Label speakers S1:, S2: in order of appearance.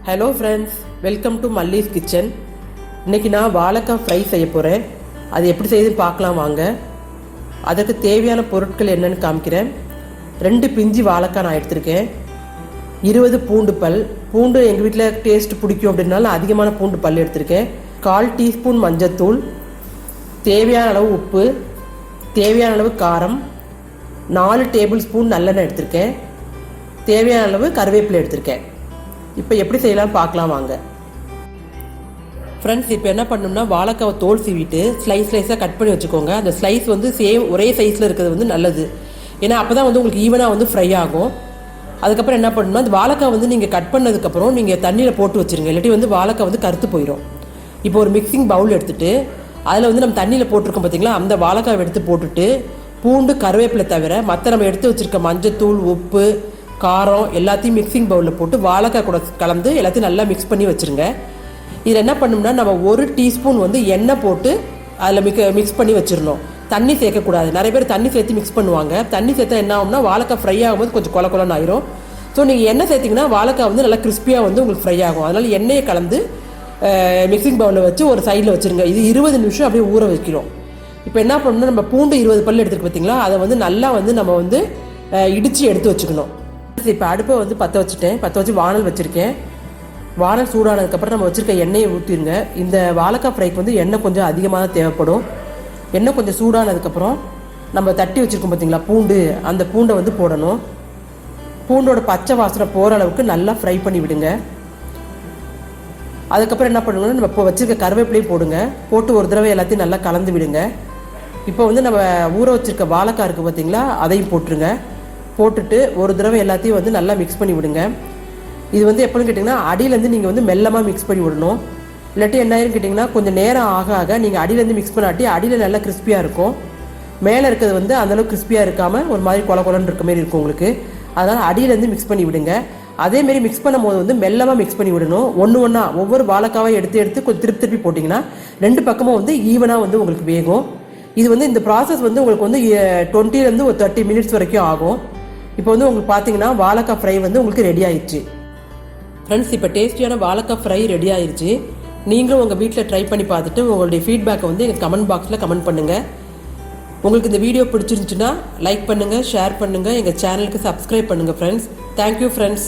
S1: Hello friends, welcome to Malli's kitchen. இன்றைக்கி நான் வாழைக்காய் ஃப்ரை செய்ய போகிறேன். அது எப்படி செய்யுதுன்னு பார்க்கலாம் வாங்க. அதற்கு தேவையான பொருட்கள் என்னென்னு காமிக்கிறேன். 2 பிஞ்சு வாழைக்காய் நான் எடுத்திருக்கேன். 20 பூண்டு பல். பூண்டு எங்கள் வீட்டில் டேஸ்ட் பிடிக்கும் அப்படின்னால அதிகமான பூண்டு பல் எடுத்திருக்கேன். 1/4 டீஸ்பூன் மஞ்சத்தூள், தேவையான அளவு உப்பு, தேவையான அளவு காரம், 4 டேபிள் ஸ்பூன் நல்லெண்ணெய் எடுத்திருக்கேன், தேவையான அளவு கருவேப்பிலை எடுத்திருக்கேன். இப்போ எப்படி செய்யலாம்னு பார்க்கலாம் வாங்க. ஃப்ரெண்ட்ஸ், இப்போ என்ன பண்ணணும்னா வாழைக்காவை தோல் சீவிட்டு ஸ்லைஸாக கட் பண்ணி வச்சுக்கோங்க. அந்த ஸ்லைஸ் வந்து ஒரே சைஸில் இருக்கிறது வந்து நல்லது. ஏன்னா அப்போ தான் வந்து உங்களுக்கு ஈவனாக வந்து ஃப்ரை ஆகும். அதுக்கப்புறம் என்ன பண்ணணும்னா அந்த வாழைக்காய் வந்து நீங்கள் கட் பண்ணதுக்கப்புறம் நீங்கள் தண்ணியில் போட்டு வச்சுருங்க. இல்லாட்டி வந்து வாழைக்காய் வந்து கருத்து போயிடும். இப்போ ஒரு மிக்சிங் பவுல் எடுத்துகிட்டு அதில் வந்து நம்ம தண்ணியில் போட்டிருக்கோம் பார்த்தீங்களா, அந்த வாழைக்காவை எடுத்து போட்டுட்டு பூண்டு கருவேப்பிலை தவிர மற்ற நம்ம எடுத்து வச்சுருக்க மஞ்சத்தூள், உப்பு, காரம் எல்லாத்தையும் மிக்சிங் பவுலில் போட்டு வாழைக்காய் கூட கலந்து எல்லாத்தையும் நல்லா மிக்ஸ் பண்ணி வச்சுருங்க. இதில் என்ன பண்ணணும்னா நம்ம 1 டீஸ்பூன் வந்து எண்ணெய் போட்டு அதில் மிக்ஸ் பண்ணி வச்சிடணும். தண்ணி சேர்க்கக்கூடாது. நிறைய பேர் தண்ணி சேர்த்து மிக்ஸ் பண்ணுவாங்க. தண்ணி சேர்த்தா என்ன ஆகும்னா வாழைக்காய் ஃப்ரை ஆகும்போது கொஞ்சம் கொலன்னு ஆயிரும். ஸோ நீங்கள் எண்ணெய் சேர்த்திங்கன்னா வாழைக்காய் வந்து நல்லா கிறிஸ்பியாக வந்து உங்களுக்கு ஃப்ரை ஆகும். அதனால் எண்ணெயை கலந்து மிக்சிங் பவுலில் வச்சு ஒரு சைடில் வச்சுருங்க. இது 20 நிமிஷம் அப்படியே ஊற வைக்கிறோம். இப்போ என்ன பண்ணணும்னா நம்ம பூண்டு 20 பல் எடுத்துருக்கு பார்த்தீங்களா, அதை வந்து நல்லா வந்து நம்ம வந்து இடித்து எடுத்து வச்சுக்கணும். இப்போ அடுப்பை வந்து பற்ற வச்சு வானல் வச்சுருக்கேன். வானல் சூடானதுக்கப்புறம் நம்ம வச்சுருக்க எண்ணெயை ஊற்றிடுங்க. இந்த வாழைக்காய் ஃப்ரைக்கு வந்து எண்ணெய் கொஞ்சம் அதிகமாக தேவைப்படும். எண்ணெய் கொஞ்சம் சூடானதுக்கப்புறம் நம்ம தட்டி வச்சுருக்கோம் பார்த்தீங்களா பூண்டு, அந்த பூண்டை வந்து போடணும். பூண்டோட பச்சை வாசனை போகிற அளவுக்கு நல்லா ஃப்ரை பண்ணி விடுங்க. அதுக்கப்புறம் என்ன பண்ணுங்கன்னா நம்ம இப்போ வச்சுருக்க கருவேப்பிலையும் போடுங்க. போட்டு ஒரு தடவை எல்லாத்தையும் நல்லா கலந்து விடுங்க. இப்போ வந்து நம்ம ஊற வச்சுருக்க வாழைக்காய் இருக்குது பார்த்தீங்களா, அதையும் போட்டுருங்க. போட்டுட்டு ஒரு தடவை எல்லாத்தையும் வந்து நல்லா மிக்ஸ் பண்ணி விடுங்க. இது வந்து எப்படின்னு கேட்டிங்கன்னா அடியிலேருந்து நீங்கள் வந்து மெல்லமாக மிக்ஸ் பண்ணி விடணும். இல்லாட்டி என்ன ஆயிருன்னு கேட்டிங்கன்னா கொஞ்சம் நேரம் ஆக நீங்கள் அடியிலேருந்து மிக்ஸ் பண்ணாட்டி அடியில் நல்லா கிறிஸ்பியாக இருக்கும். மேலே இருக்கிறது வந்து அந்தளவுக்கு கிறிஸ்பியாக இருக்காமல் ஒரு மாதிரி கொலன்னு இருக்க மாதிரி இருக்கும் உங்களுக்கு. அதனால் அடியிலேருந்து மிக்ஸ் பண்ணி விடுங்க. அதேமாரி மிக்ஸ் பண்ணும்போது வந்து மெல்லமாக மிக்ஸ் பண்ணி விடணும். ஒவ்வொன்றா ஒவ்வொரு வாழைக்காவை எடுத்து கொஞ்சம் திருப்பி போட்டிங்கன்னா 2 பக்கமும் வந்து ஈவனாக வந்து உங்களுக்கு வேகும். இது வந்து இந்த ப்ராசஸ் வந்து உங்களுக்கு வந்து 20 ஒரு 30 மினிட்ஸ் வரைக்கும் ஆகும். இப்போ வந்து உங்களுக்கு பார்த்தீங்கன்னா வாழைக்காய் ஃப்ரை வந்து உங்களுக்கு ரெடி ஆயிடுச்சு. ஃப்ரெண்ட்ஸ், இப்போ டேஸ்டியான வாழைக்காய் ஃப்ரை ரெடி ஆயிடுச்சு. நீங்களும் உங்கள் வீட்டில் ட்ரை பண்ணி பார்த்துட்டு உங்களுடைய ஃபீட்பேக்கை வந்து எங்கள் கமெண்ட் பாக்ஸில் கமெண்ட் பண்ணுங்கள். உங்களுக்கு இந்த வீடியோ பிடிச்சிருந்துச்சுன்னா லைக் பண்ணுங்கள், ஷேர் பண்ணுங்கள், எங்கள் சேனலுக்கு சப்ஸ்கிரைப் பண்ணுங்கள் ஃப்ரெண்ட்ஸ். Thank you friends.